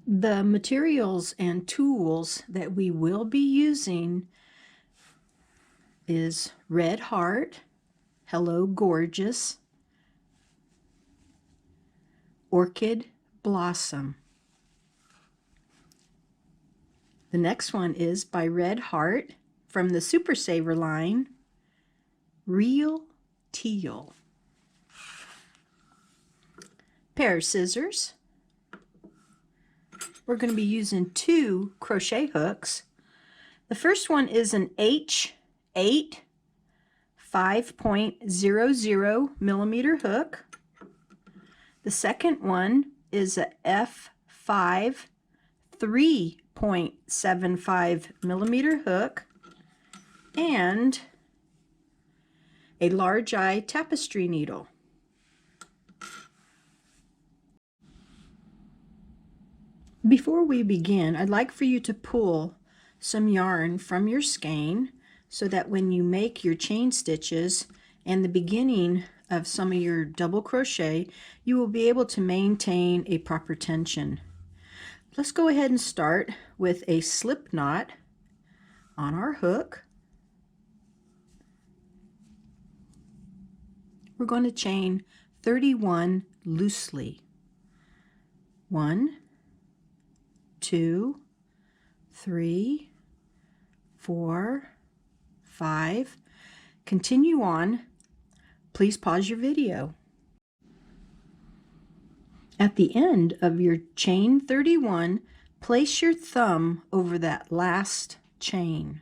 The materials and tools that we will be using is Red Heart, Hello Gorgeous, Orchid Blossom. The next one is by Red Heart from the Super Saver line, Real Teal. Pair of scissors. We're going to be using 2 crochet hooks. The first one is an H8 5.00 millimeter hook. The second one is a F5 3.75 millimeter hook and a large eye tapestry needle. Before we begin, I'd like for you to pull some yarn from your skein so that when you make your chain stitches and the beginning of some of your double crochet, you will be able to maintain a proper tension. Let's go ahead and start with a slip knot on our hook. We're going to chain 31 loosely. 1, 2, 3, 4, 5. Continue on. Please pause your video. At the end of your chain 31, place your thumb over that last chain.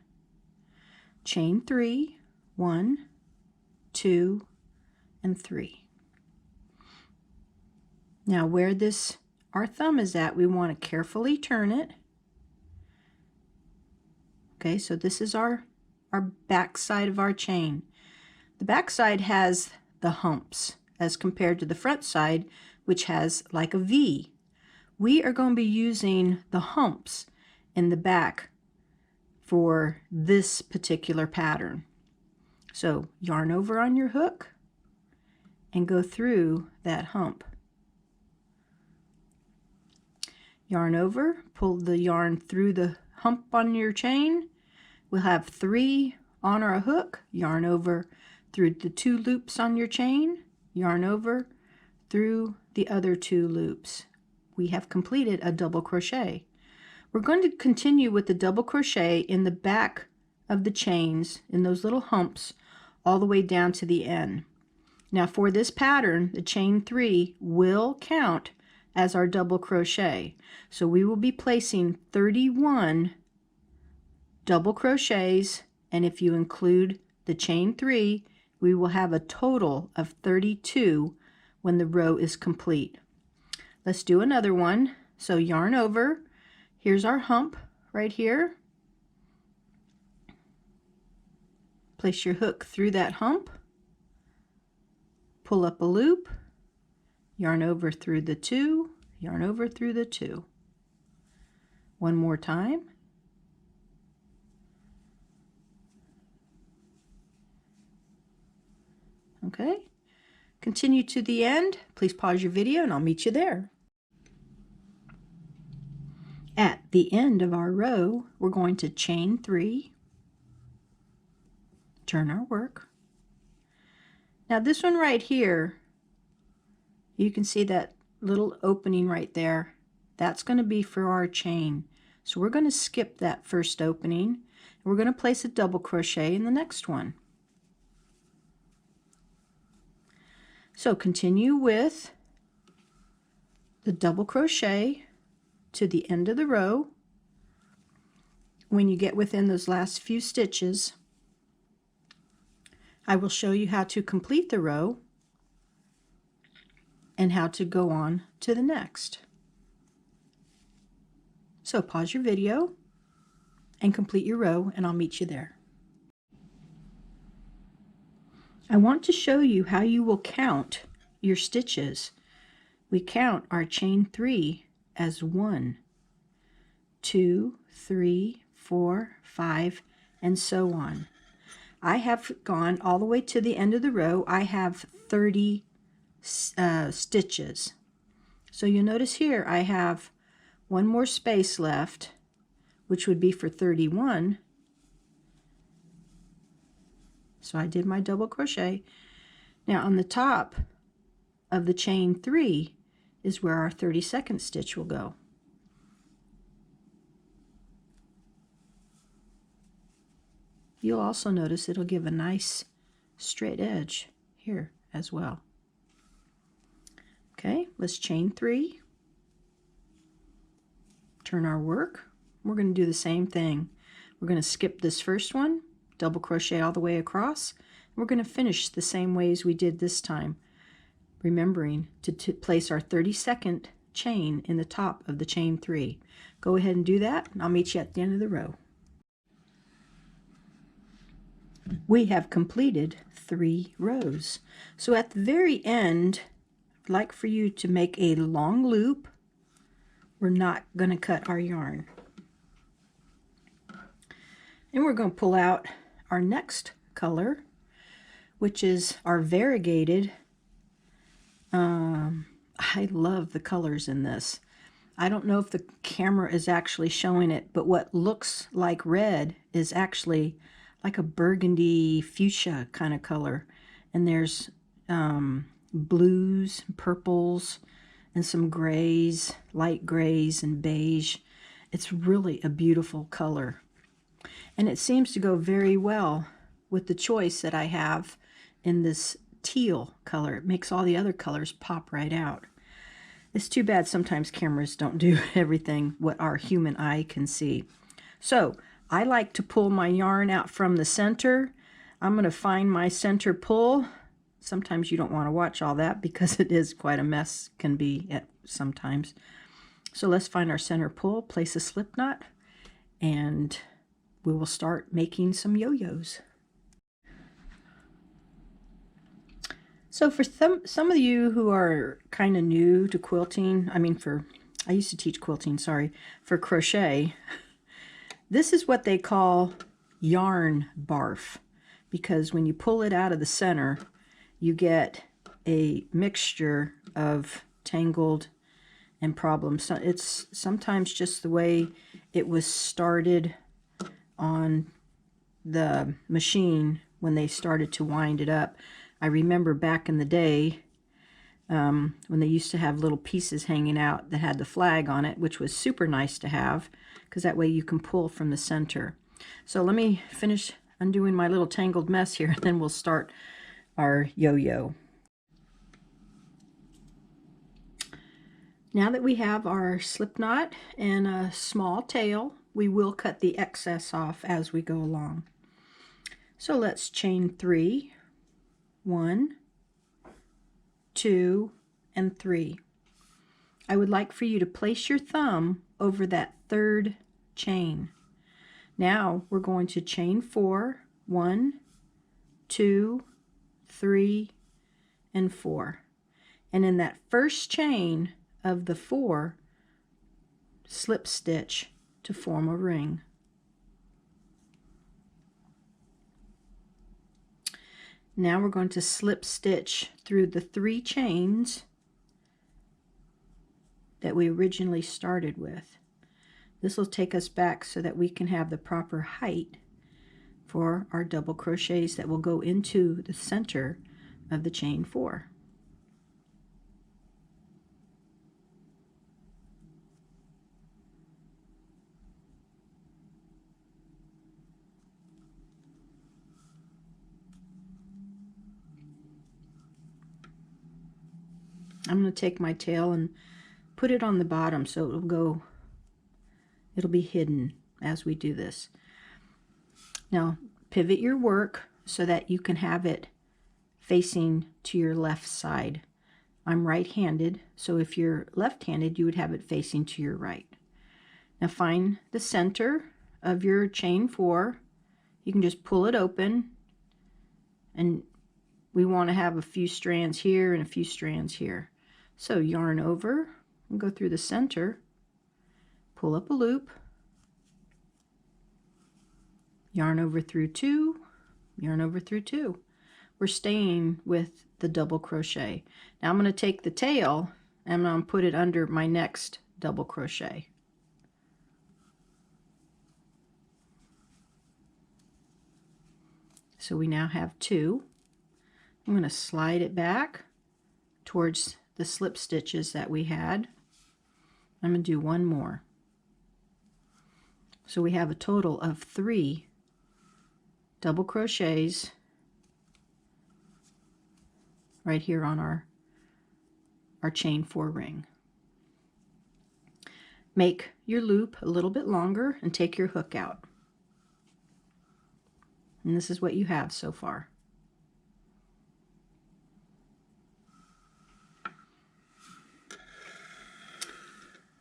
Chain 3, 1, 2, and 3. Now where our thumb is at, we want to carefully turn it. Okay, so this is our back side of our chain. The back side has the humps as compared to the front side, which has like a V. We are going to be using the humps in the back for this particular pattern. So yarn over on your hook and go through that hump. Yarn over, pull the yarn through the hump on your chain. We'll have 3 on our hook. Yarn over through the 2 loops on your chain. Yarn over through the other 2 loops. We have completed a double crochet. We're going to continue with the double crochet in the back of the chains in those little humps all the way down to the end. Now for this pattern, the chain 3 will count as our double crochet. So we will be placing 31 double crochets, and if you include the chain 3, we will have a total of 32 when the row is complete. Let's do another one. So yarn over. Here's our hump right here. Place your hook through that hump. Pull up a loop. Yarn over through the 2, yarn over through the 2. One more time. Okay, continue to the end. Please pause your video and I'll meet you there. At the end of our row, we're going to chain 3, turn our work. Now this one right here, you can see that little opening right there. That's going to be for our chain. So we're going to skip that first opening. And we're going to place a double crochet in the next one. So continue with the double crochet to the end of the row. When you get within those last few stitches, I will show you how to complete the row and how to go on to the next. So pause your video and complete your row and I'll meet you there. I want to show you how you will count your stitches. We count our chain 3 as 1, 2, 3, 4, 5, and so on. I have gone all the way to the end of the row. I have 30 stitches. So you'll notice here I have one more space left, which would be for 31. So I did my double crochet. Now on the top of the chain 3 is where our 32nd stitch will go. You'll also notice it'll give a nice straight edge here as well. Okay, let's chain 3, turn our work. We're going to do the same thing. We're going to skip this first one, double crochet all the way across. We're going to finish the same way as we did this time, remembering to place our 32nd chain in the top of the chain 3. Go ahead and do that, and I'll meet you at the end of the row. We have completed 3 rows. So at the very end, I'd like for you to make a long loop. We're not going to cut our yarn. And we're going to pull out our next color, which is our variegated. I love the colors in this. I don't know if the camera is actually showing it, but what looks like red is actually like a burgundy fuchsia kind of color. And there's blues, purples, and some grays, light grays and beige. It's really a beautiful color. And it seems to go very well with the choice that I have in this teal color. It makes all the other colors pop right out. It's too bad sometimes cameras don't do everything what our human eye can see. So I like to pull my yarn out from the center. I'm going to find my center pull. Sometimes you don't want to watch all that because it is quite a mess, can be at sometimes. So let's find our center pull, place a slip knot, and we will start making some yo-yos. So for some of you who are kind of new to quilting, I used to teach quilting, for crochet, this is what they call yarn barf, because when you pull it out of the center, you get a mixture of tangled and problems. So it's sometimes just the way it was started on the machine when they started to wind it up. I remember back in the day when they used to have little pieces hanging out that had the flag on it, which was super nice to have, because that way you can pull from the center. So let me finish undoing my little tangled mess here, and then we'll start our yo-yo. Now that we have our slip knot and a small tail, we will cut the excess off as we go along. So let's chain 3, 1, 2, and 3. I would like for you to place your thumb over that third chain. Now we're going to chain 4, 1, 2, 3, and 4. And in that first chain of the 4, slip stitch to form a ring. Now we're going to slip stitch through the 3 chains that we originally started with. This will take us back so that we can have the proper height for our double crochets that will go into the center of the chain 4. I'm going to take my tail and put it on the bottom so it'll be hidden as we do this. Now pivot your work so that you can have it facing to your left side. I'm right-handed, so if you're left-handed, you would have it facing to your right. Now find the center of your chain 4. You can just pull it open, and we want to have a few strands here and a few strands here. So yarn over and go through the center, pull up a loop, yarn over through 2, yarn over through 2. We're staying with the double crochet. Now I'm going to take the tail and I'm going to put it under my next double crochet. So we now have 2. I'm going to slide it back towards the slip stitches that we had. I'm going to do 1 more. So we have a total of 3 double crochets right here on our chain 4 ring. Make your loop a little bit longer and take your hook out. And this is what you have so far.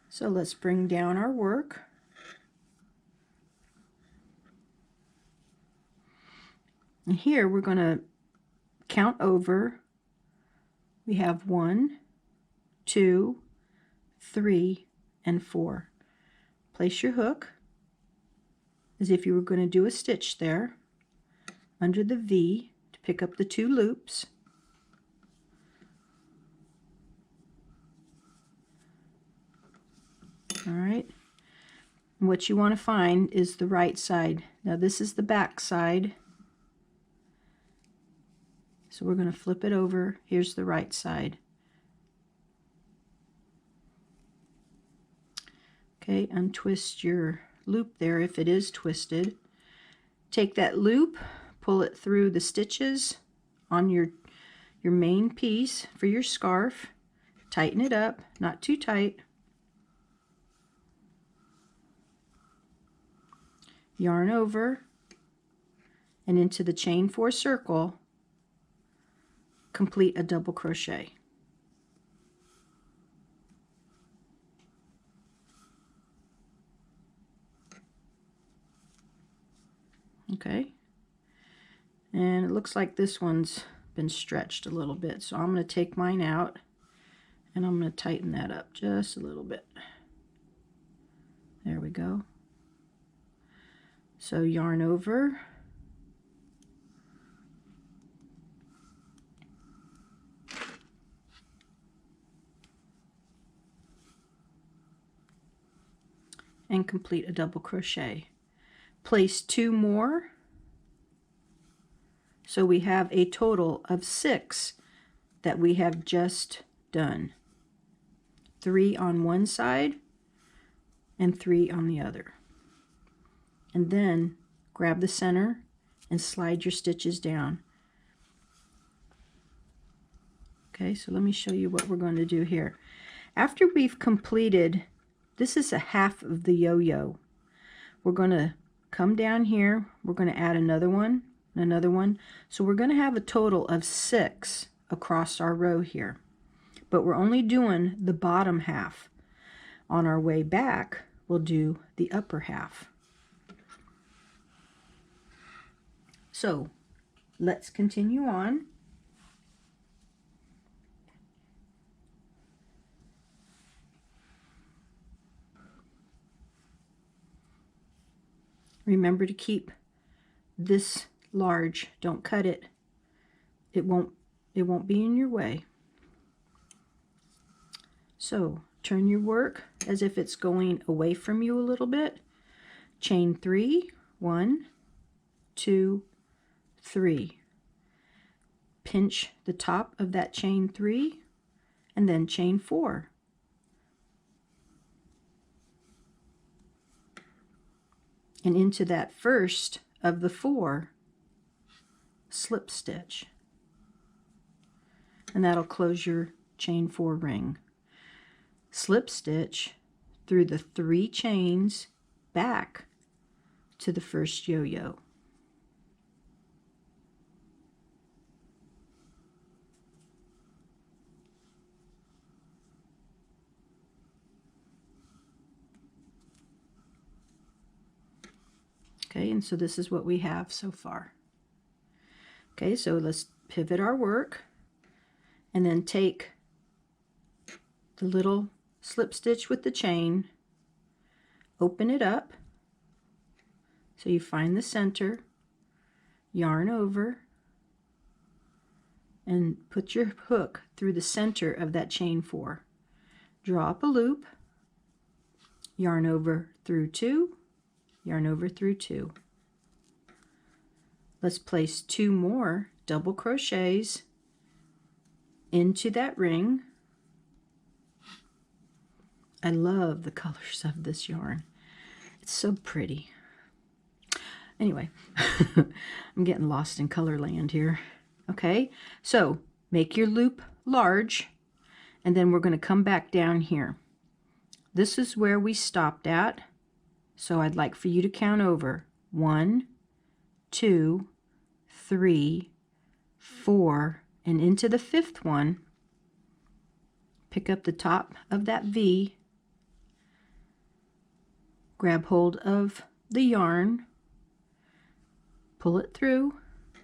So let's bring down our work. And here we're going to count over. We have 1, 2, 3, and 4. Place your hook as if you were going to do a stitch there under the V to pick up the 2 loops. All right. And what you want to find is the right side. Now this is the back side. So we're going to flip it over. Here's the right side. Okay, untwist your loop there if it is twisted. Take that loop, pull it through the stitches on your main piece for your scarf. Tighten it up, not too tight. Yarn over and into the chain 4 circle. Complete a double crochet. Okay, and it looks like this one's been stretched a little bit, so I'm going to take mine out and I'm going to tighten that up just a little bit. There we go. So yarn over, and complete a double crochet. Place 2 more, so we have a total of 6 that we have just done. 3 on one side and 3 on the other. And then grab the center and slide your stitches down. Okay, so let me show you what we're going to do here. After we've completed, this is a half of the yo-yo. We're going to come down here, we're going to add another one, and another one. So we're going to have a total of 6 across our row here. But we're only doing the bottom half. On our way back, we'll do the upper half. So let's continue on. Remember to keep this large. Don't cut it. It won't be in your way. So turn your work as if it's going away from you a little bit. Chain 3, 1, 2, 3. Pinch the top of that chain 3 and then chain 4. And into that first of the 4 slip stitch. And that'll close your chain 4 ring. Slip stitch through the 3 chains back to the first yo-yo. Okay, and so this is what we have so far. Okay, so let's pivot our work and then take the little slip stitch with the chain, open it up so you find the center, yarn over, and put your hook through the center of that chain 4. Draw up a loop, yarn over through 2, yarn over through 2. let's place 2 more double crochets into that ring. I love the colors of this yarn. It's so pretty. Anyway, I'm getting lost in color land here. Okay, so make your loop large, and then we're going to come back down here. This is where we stopped at, so I'd like for you to count over 1, 2, 3, 4, and into the 5th one. Pick up the top of that V, grab hold of the yarn, pull it through.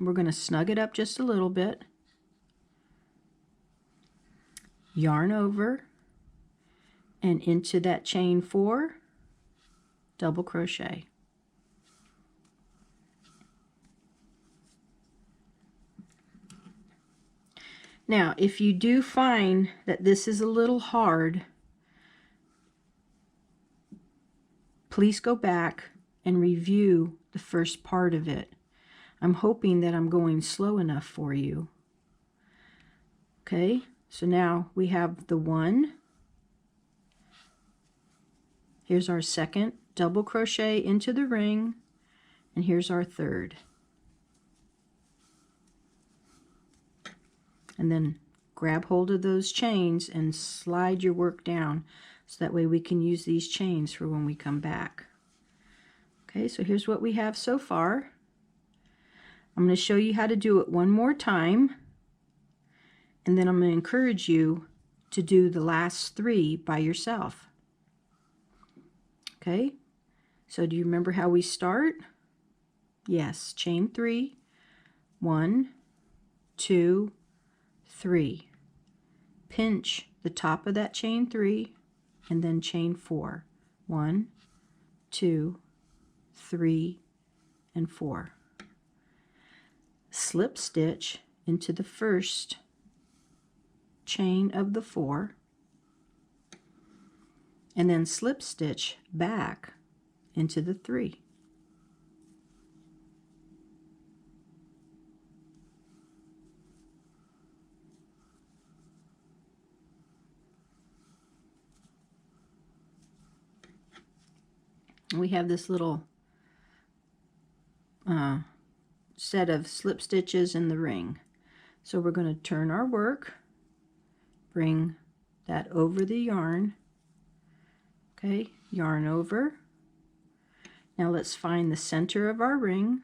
We're going to snug it up just a little bit, yarn over, and into that chain 4, double crochet. Now, if you do find that this is a little hard, please go back and review the first part of it. I'm hoping that I'm going slow enough for you. Okay, so now we have the 1. Here's our 2nd double crochet into the ring, and here's our 3rd. And then grab hold of those chains and slide your work down, so that way we can use these chains for when we come back. Okay, so here's what we have so far. I'm going to show you how to do it one more time, and then I'm going to encourage you to do the last 3 by yourself. Okay, so do you remember how we start? Yes, chain 3, 1, 2, 3. Pinch the top of that chain 3, and then chain 4. 1, 2, 3, and 4. Slip stitch into the first chain of the 4, and then slip stitch back into the 3. We have this little set of slip stitches in the ring. So we're going to turn our work, bring that over the yarn. Okay, yarn over. Now let's find the center of our ring.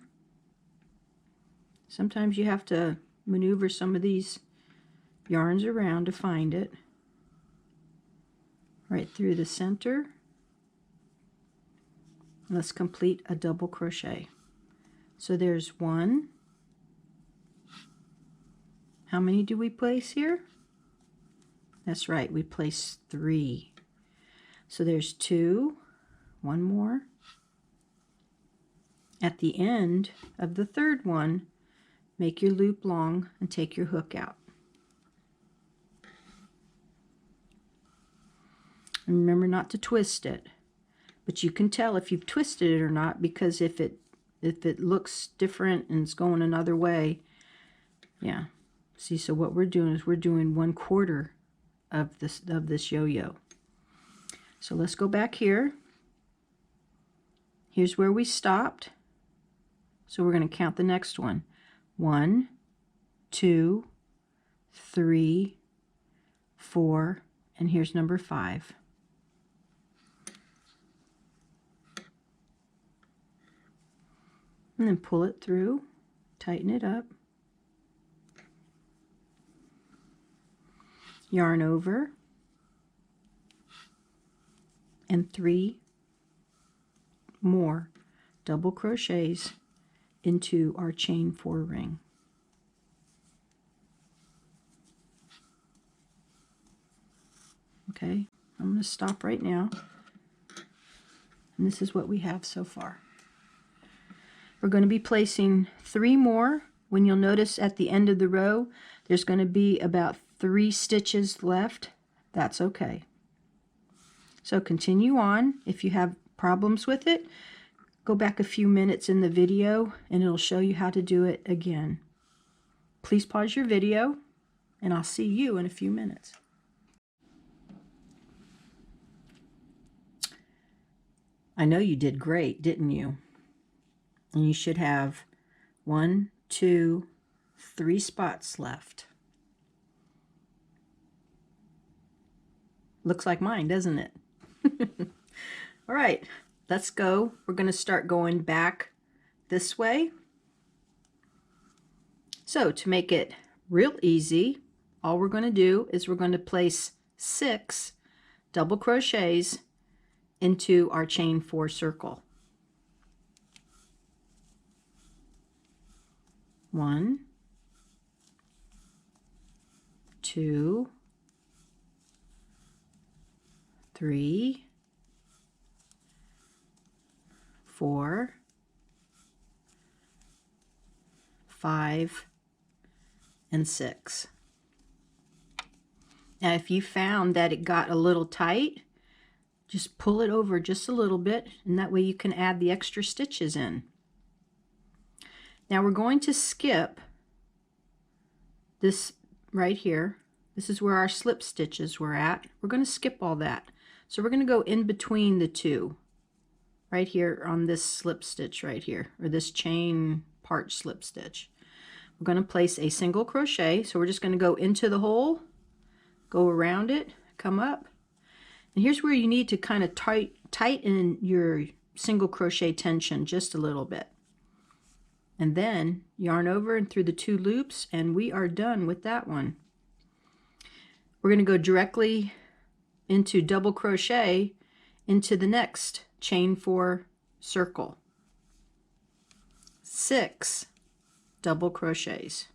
Sometimes you have to maneuver some of these yarns around to find it. Right through the center. Let's complete a double crochet. So there's 1. How many do we place here? That's right, we place 3. So there's 2, 1 more. At the end of the 3rd one, make your loop long and take your hook out. And remember not to twist it. But you can tell if you've twisted it or not, because if it looks different and it's going another way, yeah. See, so what we're doing is we're doing 1/4 of this yo-yo. So let's go back here. Here's where we stopped. So we're going to count the next one. 1, 2, 3, 4, and here's number 5. And then pull it through, tighten it up, yarn over, and 3 more double crochets into our chain 4 ring. Okay, I'm going to stop right now, and this is what we have so far. We're going to be placing 3 more. When you'll notice at the end of the row, there's going to be about 3 stitches left. That's okay. So continue on. If you have problems with it, go back a few minutes in the video and it'll show you how to do it again. Please pause your video and I'll see you in a few minutes. I know you did great, didn't you? And you should have 1, 2, 3 spots left. Looks like mine, doesn't it? All right, let's go. We're going to start going back this way. So to make it real easy, all we're going to do is we're going to place 6 double crochets into our chain 4 circle. 1, 2, 3, 4, 5, and 6. Now if you found that it got a little tight, just pull it over just a little bit, and that way you can add the extra stitches in. Now we're going to skip this right here. This is where our slip stitches were at. We're going to skip all that. So we're going to go in between the two, right here on this slip stitch right here, or this chain part slip stitch. We're going to place a single crochet. So we're just going to go into the hole, go around it, come up. And here's where you need to kind of tighten your single crochet tension just a little bit. And then yarn over and through the 2 loops, and we are done with that one. We're going to go directly into double crochet into the next chain 4 circle. 6 double crochets.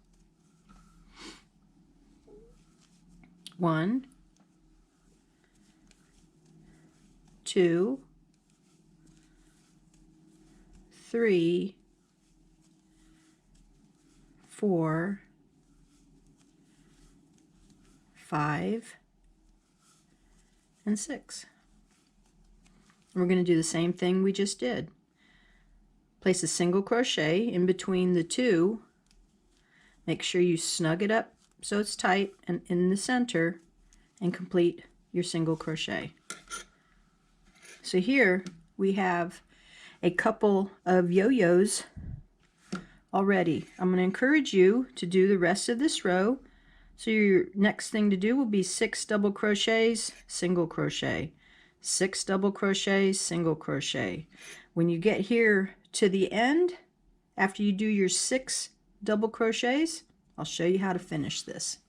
1, 2, 3, 4, 5, and 6. And we're going to do the same thing we just did. Place a single crochet in between the 2. Make sure you snug it up so it's tight and in the center, and complete your single crochet. So here we have a couple of yo-yos already. I'm going to encourage you to do the rest of this row. So your next thing to do will be 6 double crochets, single crochet, 6 double crochets, single crochet. When you get here to the end, after you do your 6 double crochets, I'll show you how to finish this.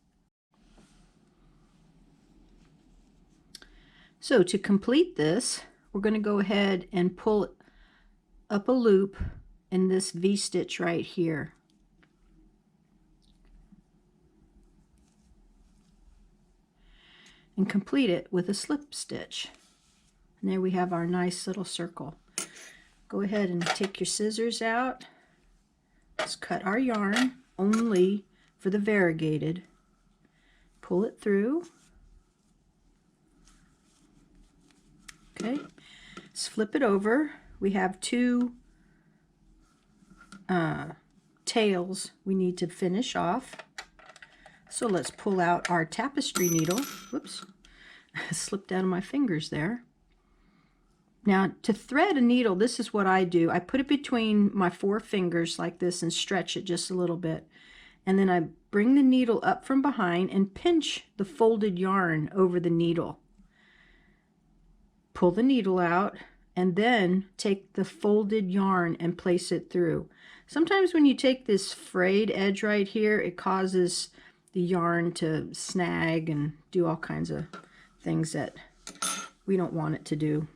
So to complete this, we're going to go ahead and pull up a loop in this V-stitch right here. And complete it with a slip stitch. And there we have our nice little circle. Go ahead and take your scissors out. Let's cut our yarn only for the variegated. Pull it through. Okay, let's flip it over. We have 2 tails we need to finish off. So let's pull out our tapestry needle. Whoops, slipped out of my fingers there. Now to thread a needle, this is what I do. I put it between my 4 fingers like this and stretch it just a little bit. And then I bring the needle up from behind and pinch the folded yarn over the needle. Pull the needle out and then take the folded yarn and place it through. Sometimes when you take this frayed edge right here, it causes the yarn to snag and do all kinds of things that we don't want it to do.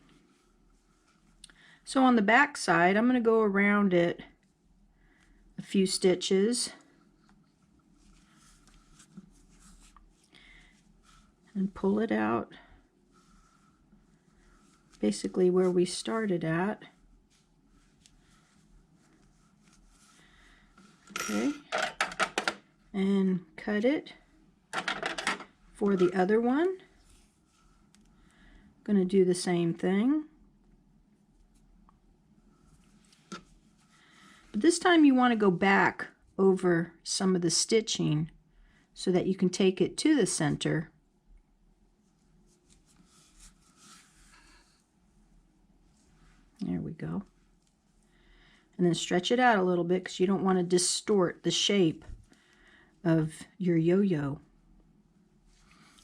So on the back side, I'm going to go around it a few stitches and pull it out basically where we started at. Okay, and cut it for the other one. Going to do the same thing. But this time you want to go back over some of the stitching so that you can take it to the center. There we go. And then stretch it out a little bit because you don't want to distort the shape of your yo-yo.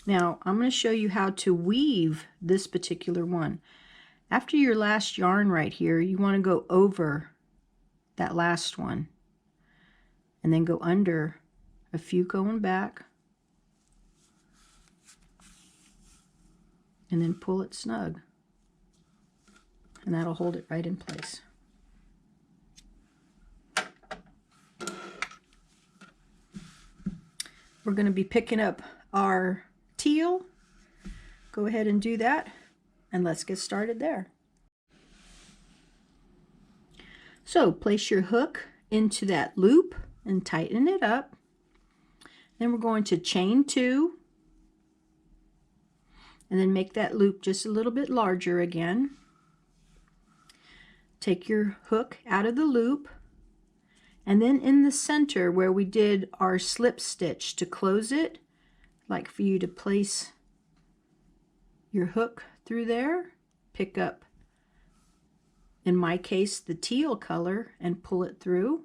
Now I'm going to show you how to weave this particular one. After your last yarn right here, you want to go over that last one and then go under a few going back and then pull it snug, and that'll hold it right in place. We're going to be picking up our teal. Go ahead and do that, and let's get started there. So place your hook into that loop and tighten it up. Then we're going to chain 2 and then make that loop just a little bit larger again. Take your hook out of the loop, and then in the center where we did our slip stitch to close it, I'd like for you to place your hook through there, pick up, in my case, the teal color, and pull it through.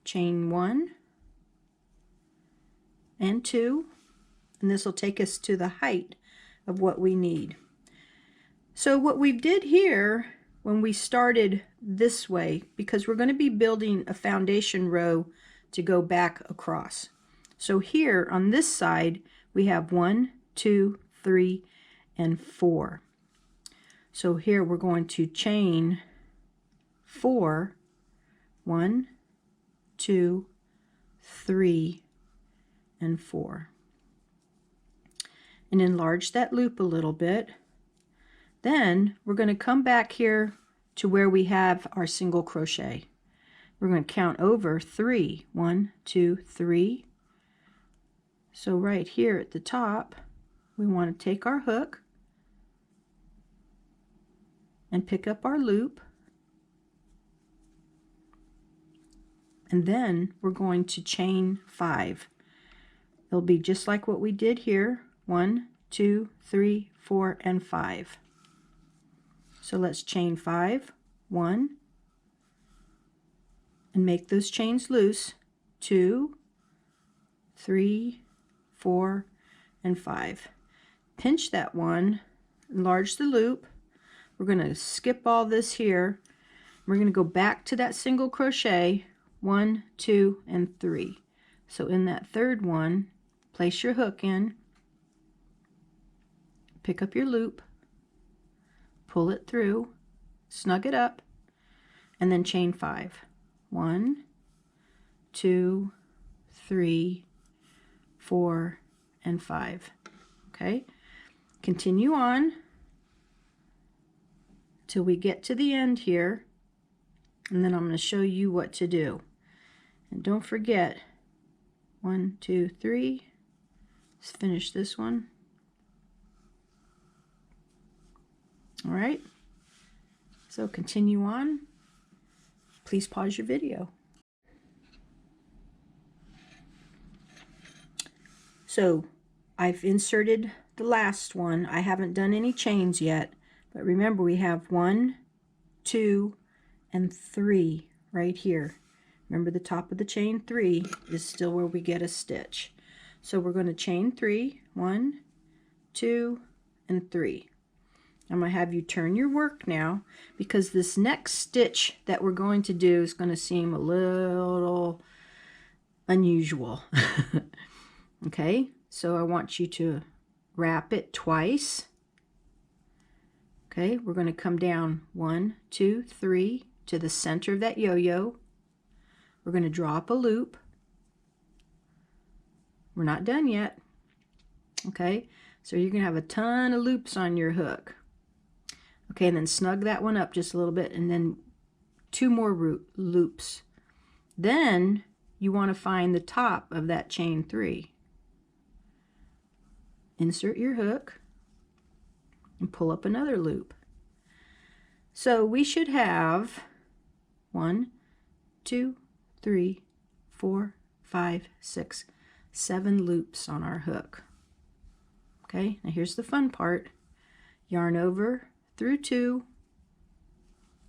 Chain 1 and 2, and this will take us to the height of what we need. So what we did here when we started this way, because we're going to be building a foundation row to go back across. So here on this side we have 1, 2, 3, and 4. So here we're going to chain 4, 1, 2, 3, and 4, and enlarge that loop a little bit. Then we're going to come back here to where we have our single crochet. We're going to count over 3, 1, 2, 3. So right here at the top we want to take our hook and pick up our loop, and then we're going to chain 5. It'll be just like what we did here, 1, 2, 3, 4, and 5. So let's chain 5, 1, and make those chains loose, 2, 3, 4, and 5. Pinch that one, enlarge the loop. We're going to skip all this here. We're going to go back to that single crochet, 1, 2, and 3. So in that third one, place your hook in, pick up your loop, pull it through, snug it up, and then chain 5. 1, 2, 3, 4, and 5. Okay, continue on till we get to the end here, and then I'm going to show you what to do. And don't forget, 1, 2, 3. Let's finish this one. All right, so continue on. Please pause your video. So I've inserted the last one. I haven't done any chains yet, but remember we have 1, 2, and 3 right here. Remember the top of the chain 3 is still where we get a stitch. So we're going to chain 3, 1, 2, and 3. I'm going to have you turn your work now, because this next stitch that we're going to do is going to seem a little unusual. Okay, so I want you to wrap it twice. Okay, we're going to come down 1, 2, 3 to the center of that yo-yo. We're going to draw up a loop. We're not done yet. Okay, so you're going to have a ton of loops on your hook. Okay, and then snug that one up just a little bit, and then 2 more loops. Then you want to find the top of that chain 3. Insert your hook and pull up another loop. So we should have 1, 2, 3, 4, 5, 6, 7 loops on our hook. Okay, now here's the fun part. Yarn over through 2,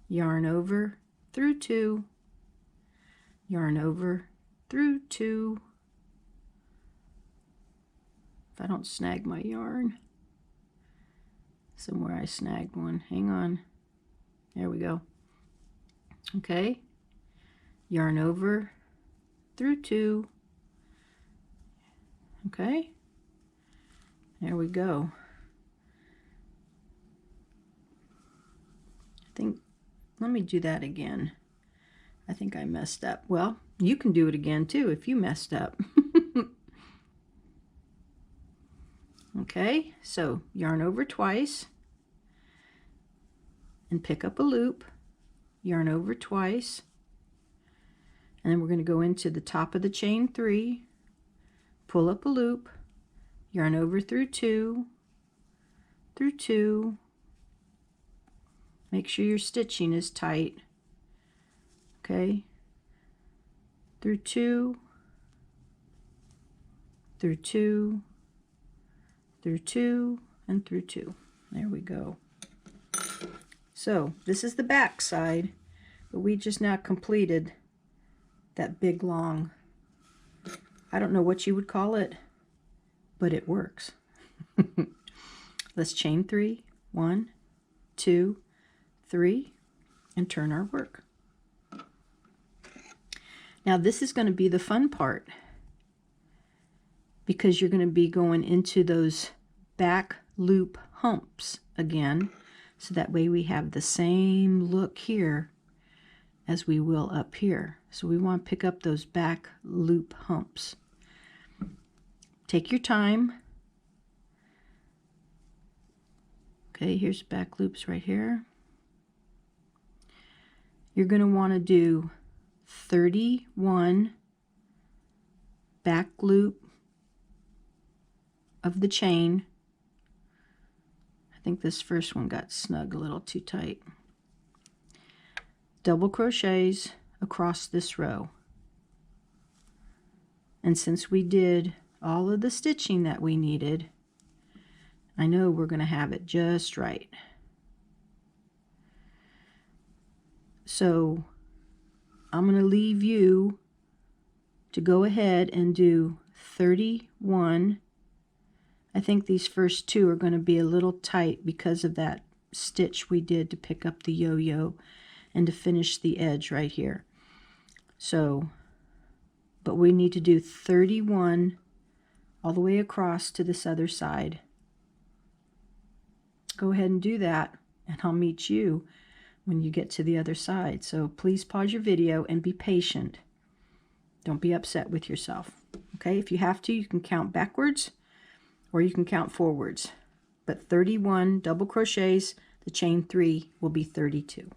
yarn over through 2, yarn over through 2. If I don't snag my yarn, somewhere I snagged one. Hang on. There we go. Okay. Yarn over through 2. Okay. There we go. Let me do that again. I think I messed up. Well, you can do it again too if you messed up. Okay, so yarn over twice and pick up a loop, yarn over twice, and then we're going to go into the top of the chain 3, pull up a loop, yarn over through 2, through 2. Make sure your stitching is tight. Okay, through 2, through 2, through 2, and through 2. There we go. So this is the back side, but we just now completed that big long, I don't know what you would call it, but it works. Let's chain 3, 1, 2, 3, and turn our work. Now this is going to be the fun part, because you're going to be going into those back loop humps again, so that way we have the same look here as we will up here. So we want to pick up those back loop humps. Take your time. Okay, here's back loops right here. You're going to want to do 31 back loop of the chain. I think this first one got snug a little too tight. Double crochets across this row. And since we did all of the stitching that we needed, I know we're going to have it just right. So I'm going to leave you to go ahead and do 31. I think these first 2 are going to be a little tight because of that stitch we did to pick up the yo-yo and to finish the edge right here. So, but we need to do 31 all the way across to this other side. Go ahead and do that, and I'll meet you when you get to the other side. So please pause your video and be patient. Don't be upset with yourself. Okay, if you have to, you can count backwards or you can count forwards. But 31 double crochets, the chain 3 will be 32.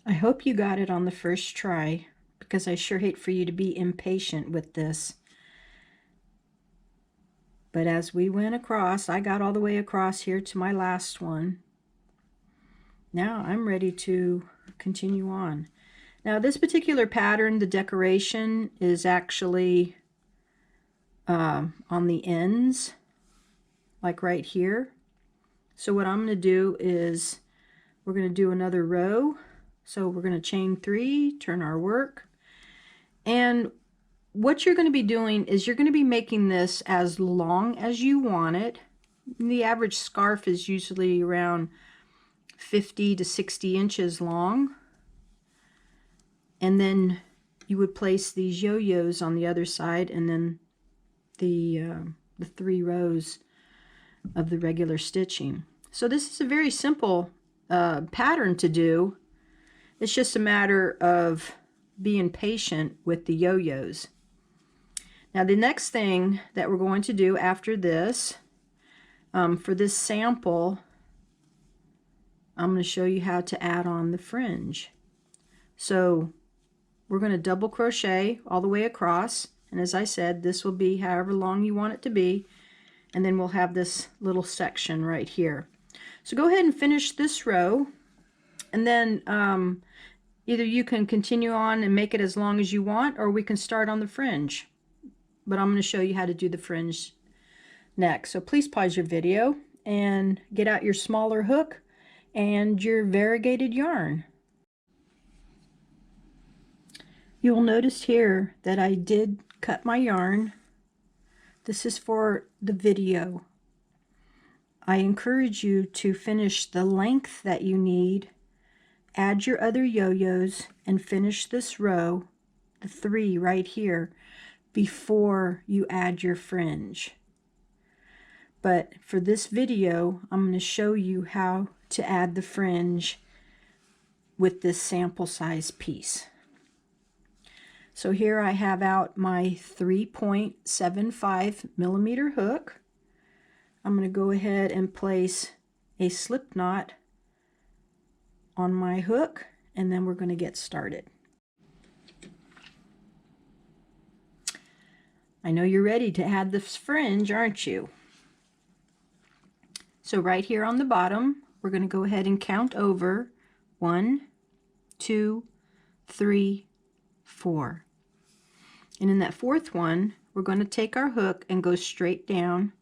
I hope you got it on the first try, because I sure hate for you to be impatient with this. But as we went across, I got all the way across here to my last one. Now I'm ready to continue on. Now this particular pattern, the decoration is actually on the ends, like right here. So what I'm going to do is we're going to do another row. So we're going to chain 3, turn our work, and what you're going to be doing is you're going to be making this as long as you want it. The average scarf is usually around 50 to 60 inches long. And then you would place these yo-yos on the other side, and then the 3 rows of the regular stitching. So this is a very simple pattern to do. It's just a matter of being patient with the yo-yos. Now the next thing that we're going to do after this, for this sample, I'm going to show you how to add on the fringe. So we're going to double crochet all the way across, and as I said, this will be however long you want it to be, and then we'll have this little section right here. So go ahead and finish this row, and then either you can continue on and make it as long as you want, or we can start on the fringe. But I'm going to show you how to do the fringe next. So please pause your video and get out your smaller hook and your variegated yarn. You'll notice here that I did cut my yarn. This is for the video. I encourage you to finish the length that you need, add your other yo-yos, and finish this row, the 3 right here, before you add your fringe. But for this video, I'm going to show you how to add the fringe with this sample size piece. So here I have out my 3.75 millimeter hook. I'm going to go ahead and place a slip knot on my hook, and then we're going to get started. I know you're ready to add this fringe, aren't you? So right here on the bottom, we're going to go ahead and count over 1, 2, 3, 4. And in that 4th one, we're going to take our hook and go straight down,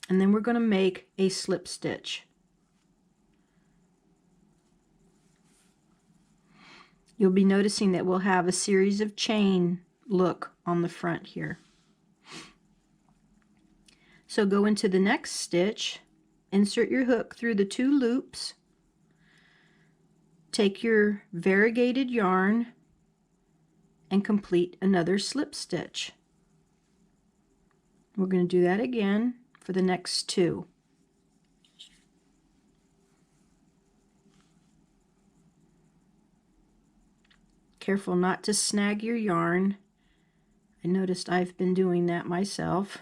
and then we're going to make a slip stitch. You'll be noticing that we'll have a series of chain look on the front here. So go into the next stitch, insert your hook through the 2 loops, take your variegated yarn, and complete another slip stitch. We're going to do that again for the next 2. Careful not to snag your yarn. I noticed I've been doing that myself.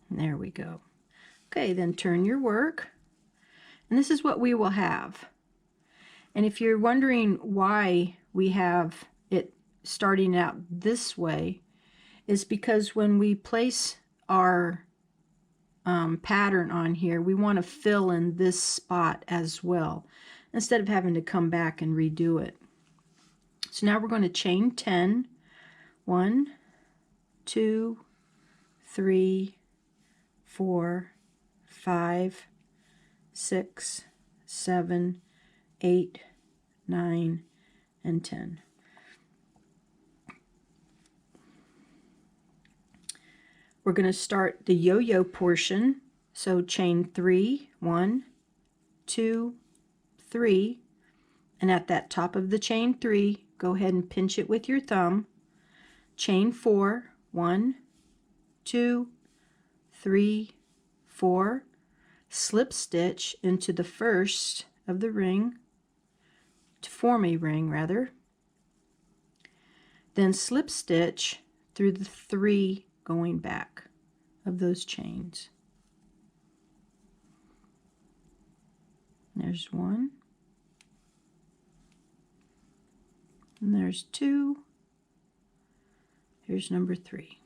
There we go. Okay, then turn your work, and this is what we will have. And if you're wondering why we have it starting out this way, is because when we place our pattern on here, we want to fill in this spot as well, instead of having to come back and redo it. So now we're going to chain 10. 1, 2, 3, 4, 5, 6, 7, 8, 9, and 10. We're going to start the yo-yo portion. So chain 3, 1, 2, 3, and at that top of the chain 3, go ahead and pinch it with your thumb. Chain 4, 1, 2, 3, 4, slip stitch into the first of the ring, to form a ring rather, then slip stitch through the 3 going back of those chains. There's 1, and there's 2, here's number 3.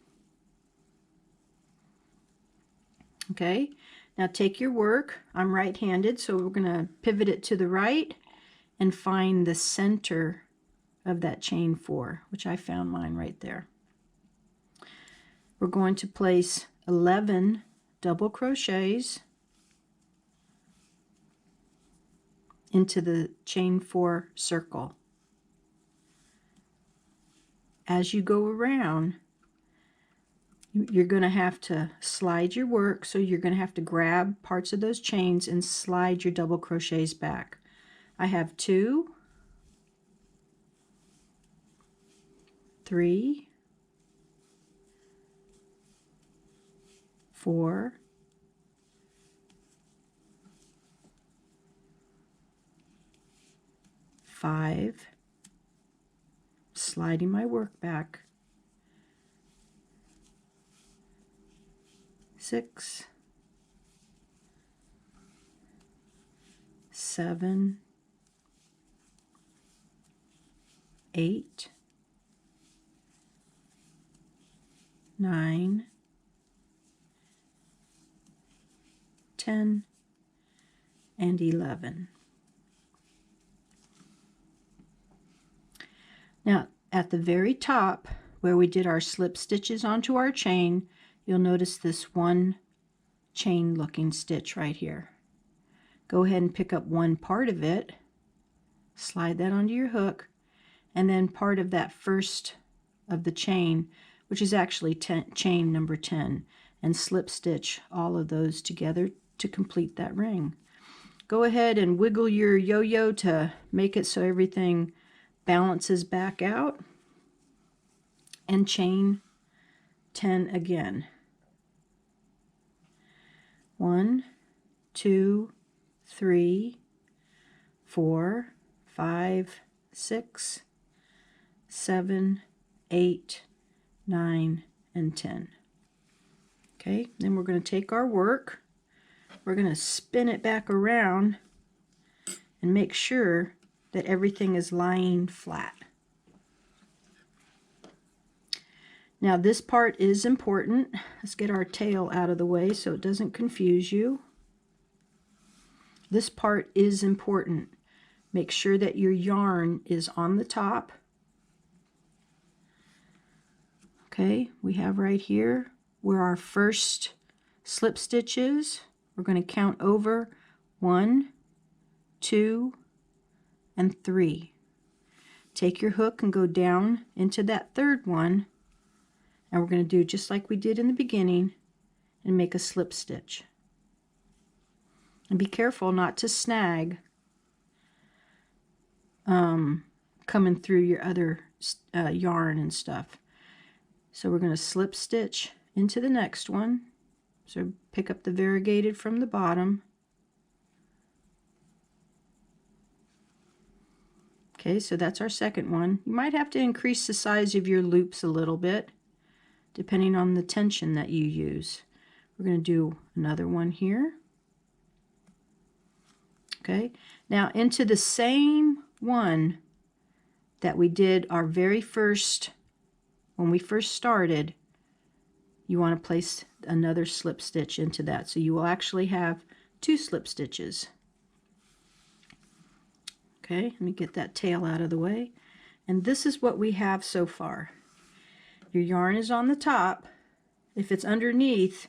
Okay, now take your work. I'm right-handed, so we're going to pivot it to the right and find the center of that chain 4, which I found mine right there. We're going to place 11 double crochets into the chain 4 circle. As you go around, you're going to have to slide your work, so you're going to have to grab parts of those chains and slide your double crochets back. I have 2, 3, 4, 5, sliding my work back, 6, 7, 8, 9, 10, and 11. Now, at the very top, where we did our slip stitches onto our chain, you'll notice this one chain looking stitch right here. Go ahead and pick up one part of it, slide that onto your hook, and then part of that first of the chain, which is actually chain number 10, and slip stitch all of those together to complete that ring. Go ahead and wiggle your yo-yo to make it so everything balances back out, and chain 10 again. 1, 2, 3, 4, 5, 6, 7, 8, 9, and 10. Okay, then we're going to take our work, we're going to spin it back around and make sure that everything is lying flat. Now this part is important. Let's get our tail out of the way so it doesn't confuse you. This part is important. Make sure that your yarn is on the top. Okay, we have right here where our first slip stitch is. We're going to count over 1, 2, and 3. Take your hook and go down into that third one, and we're going to do just like we did in the beginning and make a slip stitch. And be careful not to snag coming through your other yarn and stuff. So we're going to slip stitch into the next one. So pick up the variegated from the bottom. Okay, so that's our second one. You might have to increase the size of your loops a little bit, depending on the tension that you use. We're going to do another one here. Okay, now into the same one that we did our very first, when we first started, you want to place another slip stitch into that. So you will actually have 2 slip stitches. Okay, let me get that tail out of the way. And this is what we have so far. Your yarn is on the top. If it's underneath,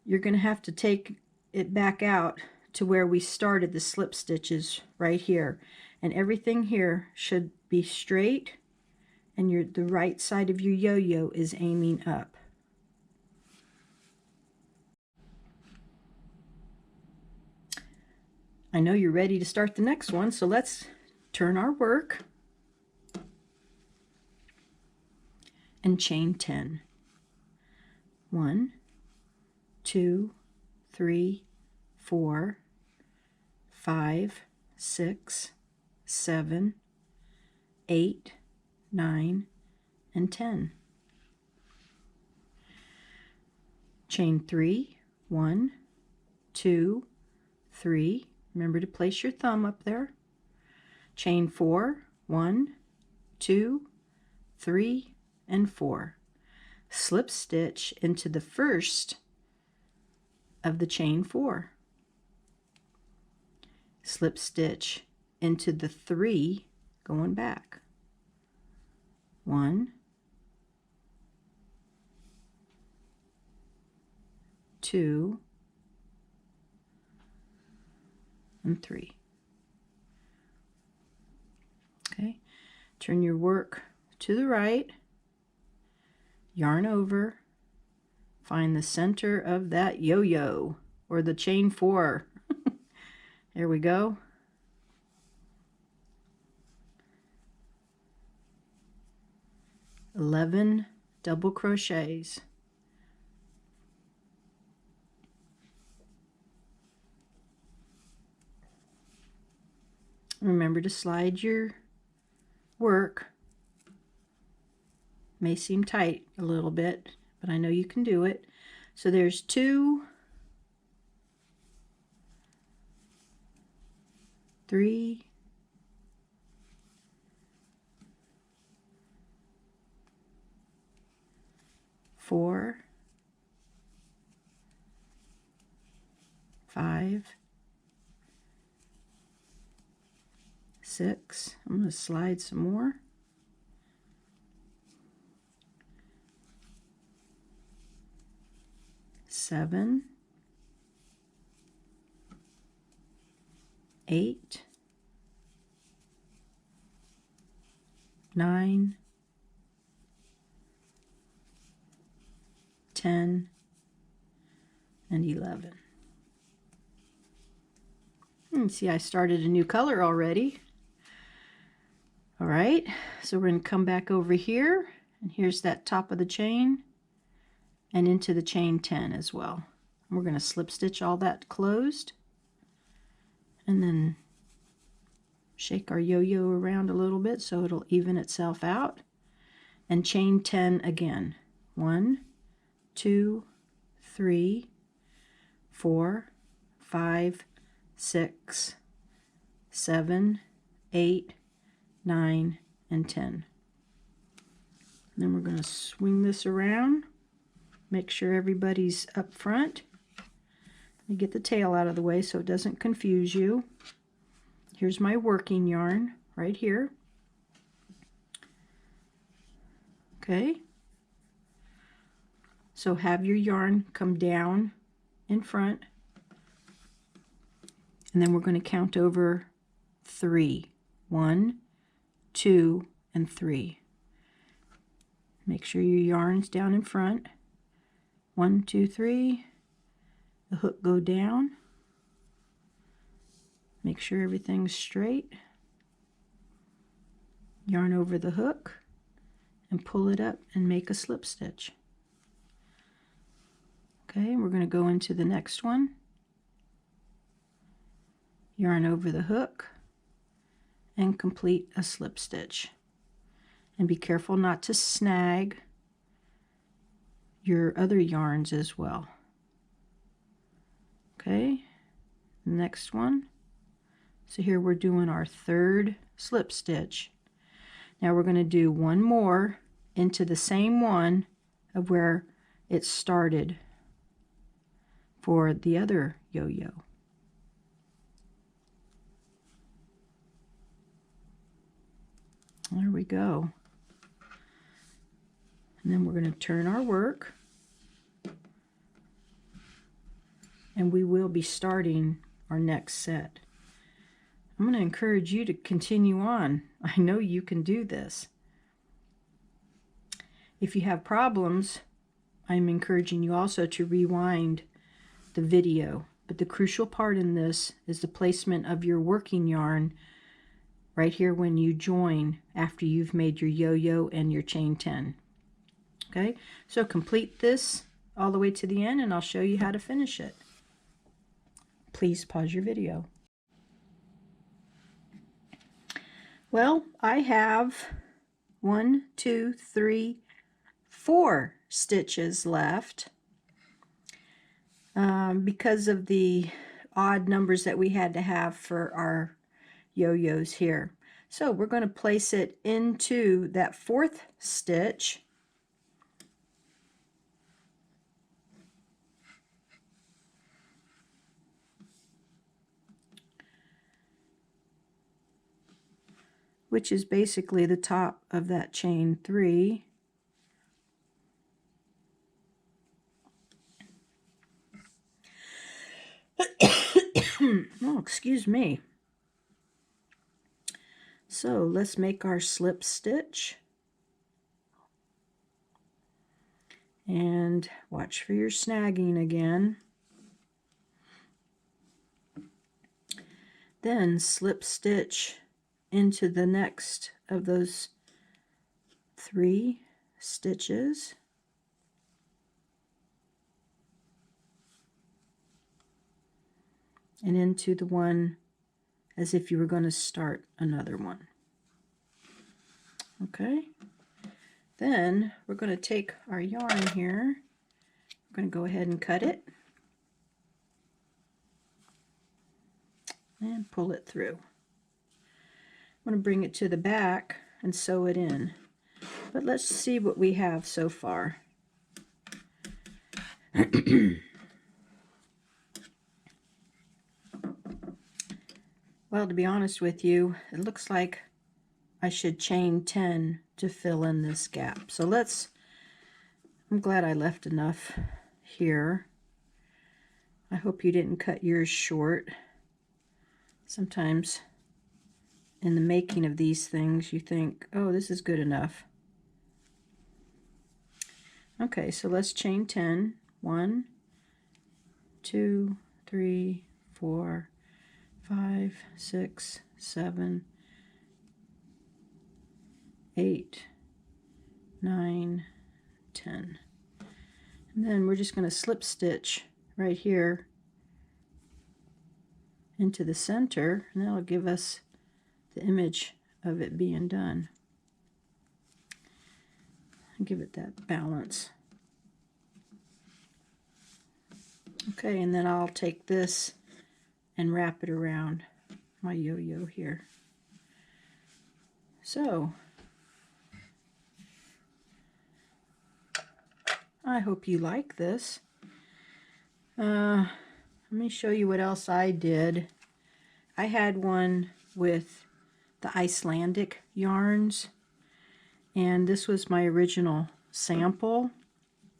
you're going to have to take it back out to where we started the slip stitches right here. And everything here should be straight, and the right side of your yo-yo is aiming up. I know you're ready to start the next one, so let's turn our work and chain 10. 1, 2, 3, 4, 5, 6, 7, 8, 9, and 10. Chain 3, 1, 2, 3. Remember to place your thumb up there. Chain 4, 1, 2, 3, and 4. Slip stitch into the first of the chain 4. Slip stitch into the 3 going back. 1, 2, and 3. Okay, turn your work to the right, yarn over, find the center of that yo-yo, or the chain 4. There we go. $11 double crochets. Remember to slide your work. May seem tight a little bit, but I know you can do it. So there's 2 3, 4, 5, 6. I'm going to slide some more. 7, 8, 9, 10, and 11. And see, I started a new color already. All right, so we're going to come back over here, and here's that top of the chain, and into the chain 10 as well. We're going to slip stitch all that closed, and then shake our yo-yo around a little bit so it'll even itself out, and chain 10 again. 1, 2, 3, 4, 5, 6, 7, 8, 9, and 10. And then we're going to swing this around, make sure everybody's up front. Let me get the tail out of the way so it doesn't confuse you. Here's my working yarn right here. Okay, so have your yarn come down in front, and then we're going to count over 3. 1, 2, and 3. Make sure your yarn's down in front. 1, 2, 3. The hook go down. Make sure everything's straight. Yarn over the hook and pull it up and make a slip stitch. Okay, we're going to go into the next one. Yarn over the hook and complete a slip stitch. And be careful not to snag your other yarns as well. Okay, next one. So here we're doing our third slip stitch. Now we're going to do one more into the same one of where it started for the other yo-yo. There we go. And then we're going to turn our work, and we will be starting our next set. I'm going to encourage you to continue on. I know you can do this. If you have problems, I'm encouraging you also to rewind the video. But the crucial part in this is the placement of your working yarn right here when you join after you've made your yo-yo and your chain 10. Okay, so complete this all the way to the end, and I'll show you how to finish it. Please pause your video. Well, I have 1, 2, 3, 4 stitches left because of the odd numbers that we had to have for our yo-yos here. So we're going to place it into that 4th stitch. Which is basically the top of that chain 3. Oh, excuse me. So let's make our slip stitch. And watch for your snagging again. Then slip stitch into the next of those 3 stitches. And into the one as if you were going to start another one. Okay, then we're going to take our yarn here. We're going to go ahead and cut it and pull it through. I'm going to bring it to the back and sew it in. But let's see what we have so far. Well, to be honest with you, it looks like I should chain 10 to fill in this gap. So I'm glad I left enough here. I hope you didn't cut yours short. Sometimes in the making of these things, you think, oh, this is good enough. Okay, so let's chain 10. 1, 2, 3, 4, 5, 6, 7, 8, 9, 10. And then we're just going to slip stitch right here into the center, and that'll give us the image of it being done. Give it that balance. Okay, and then I'll take this and wrap it around my yo-yo here. So, I hope you like this. Let me show you what else I did. I had one with the Icelandic yarns, and this was my original sample.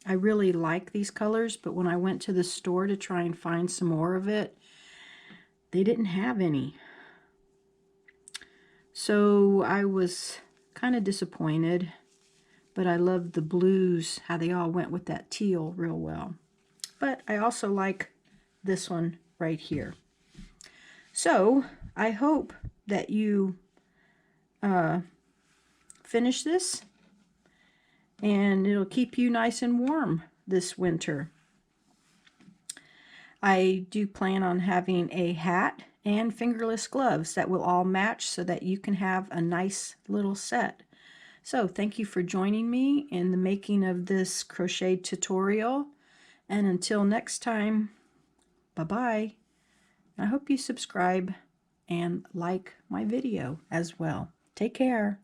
I really like these colors, but when I went to the store to try and find some more of it, they didn't have any. So I was kind of disappointed, but I loved the blues, how they all went with that teal real well. But I also like this one right here. So I hope that you finish this, and it'll keep you nice and warm this winter. I do plan on having a hat and fingerless gloves that will all match so that you can have a nice little set. So thank you for joining me in the making of this crochet tutorial, and until next time, bye-bye. I hope you subscribe and like my video as well. Take care.